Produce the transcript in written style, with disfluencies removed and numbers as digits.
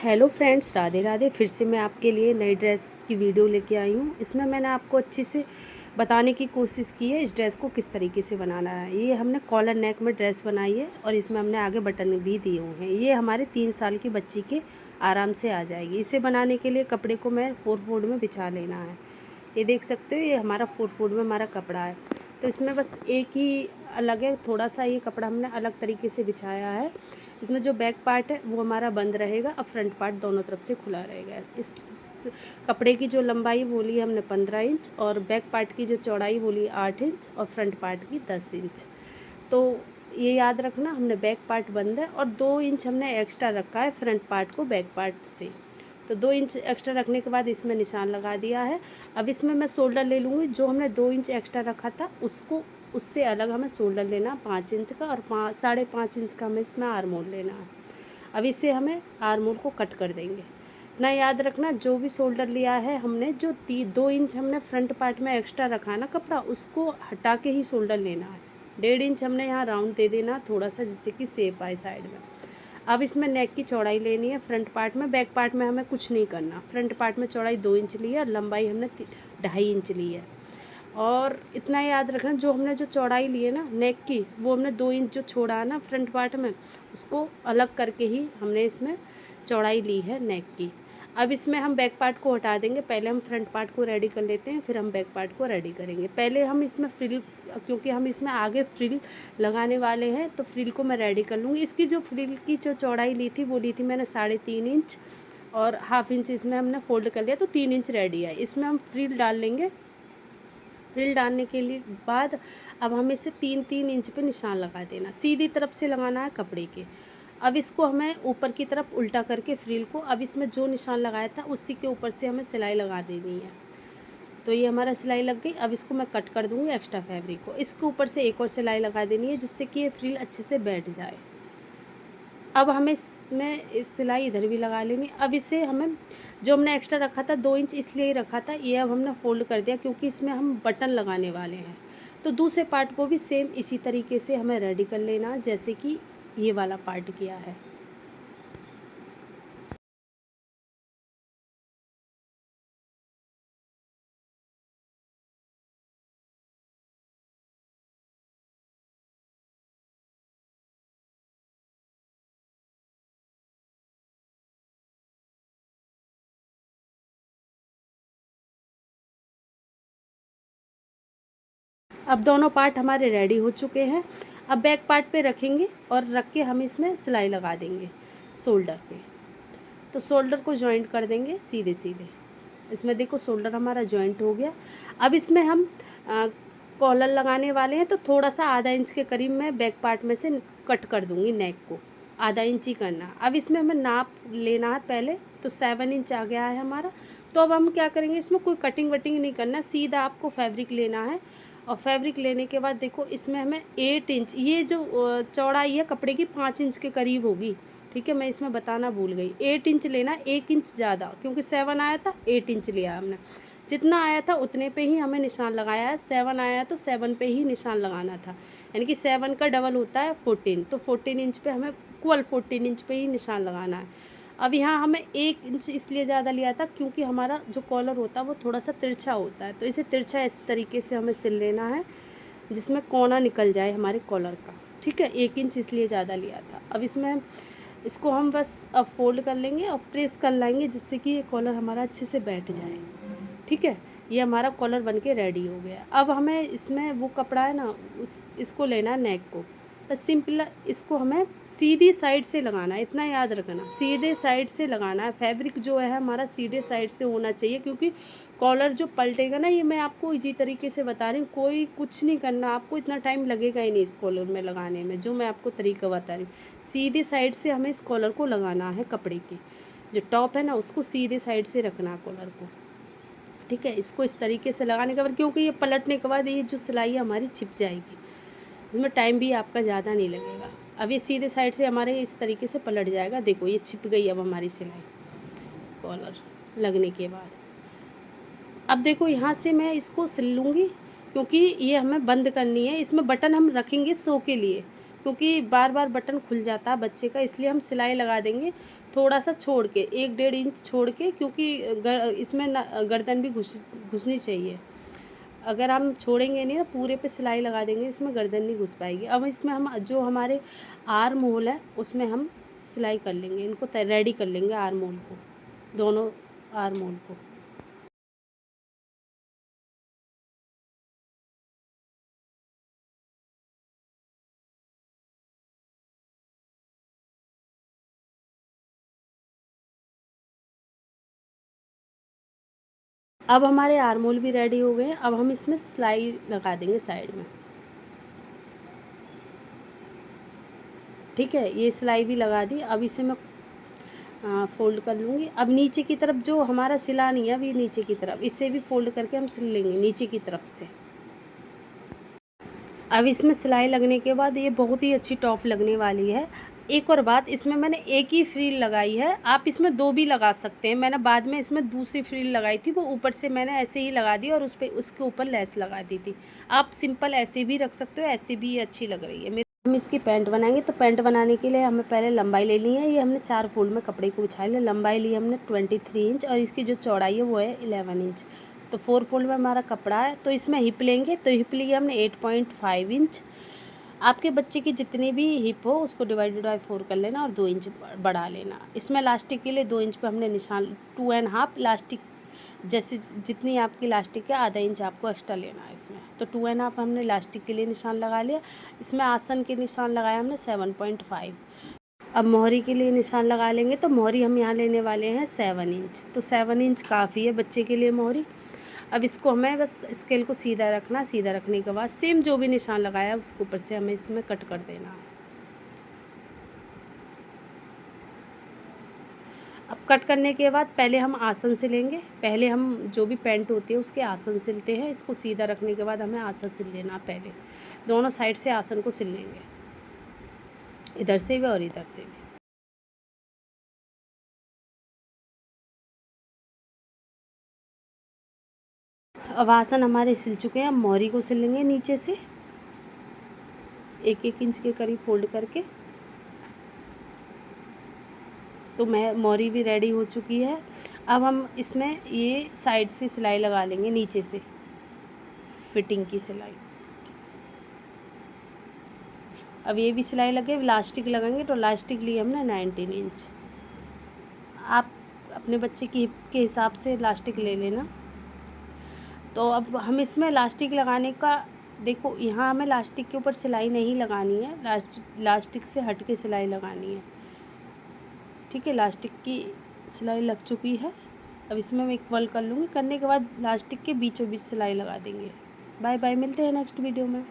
Hello friends, Radhe Radhe. फिर से मैं आपके लिए नई ड्रेस की वीडियो लेके आई हूँ। इसमें मैंने आपको अच्छे से बताने की कोशिश की है इस ड्रेस को किस तरीके से बनाना है। ये हमने कॉलर नेक में ड्रेस बनाई है और इसमें हमने आगे बटन भी दिए हुए हैं। ये हमारे 3 साल की बच्ची के आराम से आ जाएगी। इसे बनाने के लिए कपड़े को मैं 4 फोल्ड में बिछा लेना है। ये देख सकते हो, ये हमारा 4 फोल्ड में हमारा कपड़ा है। तो इसमें बस एक ही अलग है, थोड़ा सा ये कपड़ा हमने अलग तरीके से बिछाया है। इसमें जो बैक पार्ट है वो हमारा बंद रहेगा और फ्रंट पार्ट दोनों तरफ से खुला रहेगा। इस कपड़े की जो लंबाई बोली है हमने 15 इंच और बैक पार्ट की जो चौड़ाई बोली 8 इंच और फ्रंट पार्ट की 10 इंच। तो ये याद रखना, हमने बैक पार्ट बंद है और 2 इंच हमने एक्स्ट्रा रखा है फ्रंट पार्ट को बैक पार्ट से। तो 2 इंच एक्स्ट्रा रखने के बाद इसमें निशान लगा दिया है। अब इसमें मैं शोल्डर ले लूँगी। जो हमने 2 इंच एक्स्ट्रा रखा था उसको उससे अलग हमें शोल्डर लेना 5 इंच का और 5.5 इंच का हमें इसमें आर्म होल लेना है। अब इससे हमें आर्म होल को कट कर देंगे। इतना याद रखना, जो भी शोल्डर लिया है हमने, जो 2 इंच हमने फ्रंट पार्ट में एक्स्ट्रा रखा है ना कपड़ा, उसको हटा के ही शोल्डर लेना है। 1.5 इंच हमने यहाँ राउंड दे देना थोड़ा सा, जिससे कि शेप आए साइड में। अब इसमें नेक की चौड़ाई लेनी है फ्रंट पार्ट में। बैक पार्ट में हमें कुछ नहीं करना। फ्रंट पार्ट में चौड़ाई 2 इंच ली है और लंबाई हमने 2.5 इंच ली है। और इतना याद रखना, जो हमने जो चौड़ाई ली है ना नेक की, वो हमने 2 इंच जो छोड़ा है ना फ्रंट पार्ट में, उसको अलग करके ही हमने इसमें चौड़ाई ली है नेक की। अब इसमें हम बैक पार्ट को हटा देंगे। पहले हम फ्रंट पार्ट को रेडी कर लेते हैं, फिर हम बैक पार्ट को रेडी करेंगे। पहले हम इसमें फ्रिल, क्योंकि हम इसमें आगे फ्रिल लगाने वाले हैं, तो फ्रिल को मैं रेडी कर लूँगी। इसकी जो फ्रिल की जो चौड़ाई ली थी वो ली थी मैंने 3.5 इंच और हाफ इंच इसमें हमने फोल्ड कर लिया, तो 3 इंच रेडी है। इसमें हम फ्रिल डाल लेंगे। फ्रिल डालने के लिए बाद अब हमें इसे 3-3 इंच पे निशान लगा देना। सीधी तरफ से लगाना है कपड़े के। अब इसको हमें ऊपर की तरफ उल्टा करके फ्रिल को, अब इसमें जो निशान लगाया था उसी के ऊपर से हमें सिलाई लगा देनी है। तो ये हमारा सिलाई लग गई। अब इसको मैं कट कर दूँगी एक्स्ट्रा फैब्रिक को। इसके ऊपर से एक और सिलाई लगा देनी है, जिससे कि ये फ्रिल अच्छे से बैठ जाए। अब हमें इसमें इस सिलाई इधर भी लगा लेनी। अब इसे हमें, जो हमने एक्स्ट्रा रखा था 2 इंच इसलिए ही रखा था, ये अब हमने फोल्ड कर दिया क्योंकि इसमें हम बटन लगाने वाले हैं। तो दूसरे पार्ट को भी सेम इसी तरीके से हमें रेडी कर लेना, जैसे कि ये वाला पार्ट किया है। अब दोनों पार्ट हमारे रेडी हो चुके हैं। अब बैक पार्ट पे रखेंगे और रख के हम इसमें सिलाई लगा देंगे शोल्डर पे। तो शोल्डर को जॉइंट कर देंगे सीधे सीधे। इसमें देखो शोल्डर हमारा जॉइंट हो गया। अब इसमें हम कॉलर लगाने वाले हैं, तो थोड़ा सा आधा इंच के करीब मैं बैक पार्ट में से कट कर दूंगी नेक को। आधा इंच ही करना। अब इसमें हमें नाप लेना है पहले, तो 7 इंच आ गया है हमारा। तो अब हम क्या करेंगे, इसमें कोई कटिंग वटिंग नहीं करना, सीधा आपको फैब्रिक लेना है। और फैब्रिक लेने के बाद देखो इसमें हमें 8 इंच, ये जो चौड़ाई है कपड़े की 5 इंच के करीब होगी। ठीक है, मैं इसमें बताना भूल गई। 8 इंच लेना, 1 इंच ज़्यादा, क्योंकि 7 आया था 8 इंच लिया हमने। जितना आया था उतने पे ही हमें निशान लगाया है। 7 आया तो 7 पे ही निशान लगाना था, यानी कि 7 का डबल होता है 14। तो 14 इंच पे हमें इक्वल 14 इंच पे ही निशान लगाना है। अब यहाँ हमें 1 इंच इसलिए ज़्यादा लिया था क्योंकि हमारा जो कॉलर होता है वो थोड़ा सा तिरछा होता है, तो इसे तिरछा इस तरीके से हमें सिल लेना है जिसमें कोना निकल जाए हमारे कॉलर का। ठीक है, 1 इंच इसलिए ज़्यादा लिया था। अब इसमें इसको हम बस अब फोल्ड कर लेंगे और प्रेस कर लाएंगे, जिससे कि ये कॉलर हमारा अच्छे से बैठ जाए। ठीक है, ये हमारा कॉलर बन के रेडी हो गया। अब हमें इसमें वो कपड़ा है ना, इसको लेना है नेक को। बस सिंपल इसको हमें सीधी साइड से लगाना है, इतना याद रखना, सीधे साइड से लगाना है। फैब्रिक जो है हमारा सीधे साइड से होना चाहिए, क्योंकि कॉलर जो पलटेगा ना, ये मैं आपको इजी तरीके से बता रही हूँ, कोई कुछ नहीं करना, आपको इतना टाइम लगेगा ही नहीं इस कॉलर में लगाने में, जो मैं आपको तरीका बता रही हूँ। सीधे साइड से हमें इस कॉलर को लगाना है। कपड़े की जो टॉप है ना, उसको सीधे साइड से रखना है कॉलर को। ठीक है, इसको इस तरीके से लगाने के बाद, क्योंकि ये पलटने के बाद ये जो सिलाई है हमारी छिप जाएगी, इसमें टाइम भी आपका ज़्यादा नहीं लगेगा। अब ये सीधे साइड से हमारे इस तरीके से पलट जाएगा। देखो ये छिप गई अब हमारी सिलाई कॉलर लगने के बाद। अब देखो यहाँ से मैं इसको सिल लूँगी, क्योंकि ये हमें बंद करनी है। इसमें बटन हम रखेंगे शो के लिए, क्योंकि बार बार बटन खुल जाता है बच्चे का, इसलिए हम सिलाई लगा देंगे। थोड़ा सा छोड़ के 1-1.5 इंच छोड़ के, क्योंकि इसमें गर्दन भी घुसनी चाहिए। अगर हम छोड़ेंगे नहीं ना, पूरे पे सिलाई लगा देंगे, इसमें गर्दन नहीं घुस पाएगी। अब इसमें हम जो हमारे आर्म होल है उसमें हम सिलाई कर लेंगे, इनको रेडी कर लेंगे आर्म होल को, दोनों आर्म होल को। अब हमारे आर्म होल भी रेडी हो गए हैं। अब हम इसमें सिलाई लगा देंगे साइड में। ठीक है, ये सिलाई भी लगा दी। अब इसे मैं फोल्ड कर लूँगी। अब नीचे की तरफ जो हमारा सिला नहीं है, अभी नीचे की तरफ इसे भी फोल्ड करके हम सिल लेंगे नीचे की तरफ से। अब इसमें सिलाई लगने के बाद ये बहुत ही अच्छी टॉप लगने वाली है। एक और बात, इसमें मैंने एक ही फ्रिल लगाई है, आप इसमें 2 भी लगा सकते हैं। मैंने बाद में इसमें दूसरी फ्रिल लगाई थी, वो ऊपर से मैंने ऐसे ही लगा दी और उसके ऊपर लेस लगा दी थी। आप सिंपल ऐसे भी रख सकते हो, ऐसे भी अच्छी लग रही है। हम इसकी पैंट बनाएंगे, तो पैंट बनाने के लिए हमें पहले लंबाई ले ली है। ये हमने 4 फोल्ड में कपड़े को बिछा लिया। लंबाई ली हमने 23 इंच और इसकी जो चौड़ाई है वो है 11 इंच। तो 4 फोल्ड में हमारा कपड़ा है, तो इसमें हिप लेंगे। तो हिप ली हमने 8.5 इंच। आपके बच्चे की जितनी भी हिप हो उसको डिवाइडेड बाय 4 कर लेना और 2 इंच बढ़ा लेना। इसमें इलास्टिक के लिए 2 इंच पे हमने निशान 2.5 इलास्टिक, जैसे जितनी आपकी इलास्टिक है आधा इंच आपको एक्स्ट्रा लेना है इसमें। तो 2.5 हमने इलास्टिक के लिए निशान लगा लिया। इसमें आसन के निशान लगाया हमने 7.5। अब मोहरी के लिए निशान लगा लेंगे। तो मोहरी हम यहाँ लेने वाले हैं 7 इंच। तो 7 इंच काफ़ी है बच्चे के लिए मोहरी। अब इसको हमें बस स्केल को सीधा रखना। सीधा रखने के बाद सेम जो भी निशान लगाया उसके ऊपर से हमें इसमें कट कर देना है। अब कट करने के बाद पहले हम आसन सिलेंगे। पहले हम जो भी पैंट होती है उसके आसन सिलते हैं। इसको सीधा रखने के बाद हमें आसन सिल लेना। पहले दोनों साइड से आसन को सिल लेंगे, इधर से भी और इधर से भी। अब आसन हमारे सिल चुके हैं। अब मोहरी को सिल लेंगे नीचे से 1-1 इंच के करीब फोल्ड करके। तो मैं मोहरी भी रेडी हो चुकी है। अब हम इसमें ये साइड से सिलाई लगा लेंगे, नीचे से फिटिंग की सिलाई। अब ये भी सिलाई लगे, इलास्टिक लगाएंगे। तो इलास्टिक लिए हमने 19 इंच। आप अपने बच्चे की हिप के हिसाब से इलास्टिक ले लेना। तो अब हम इसमें इलास्टिक लगाने का, देखो यहाँ हमें इलास्टिक के ऊपर सिलाई नहीं लगानी है, इलास्टिक से हट के सिलाई लगानी है। ठीक है, इलास्टिक की सिलाई लग चुकी है। अब इसमें मैं इक्वल कर लूँगी। करने के बाद इलास्टिक के बीचों बीच सिलाई लगा देंगे। बाय बाय, मिलते हैं नेक्स्ट वीडियो में।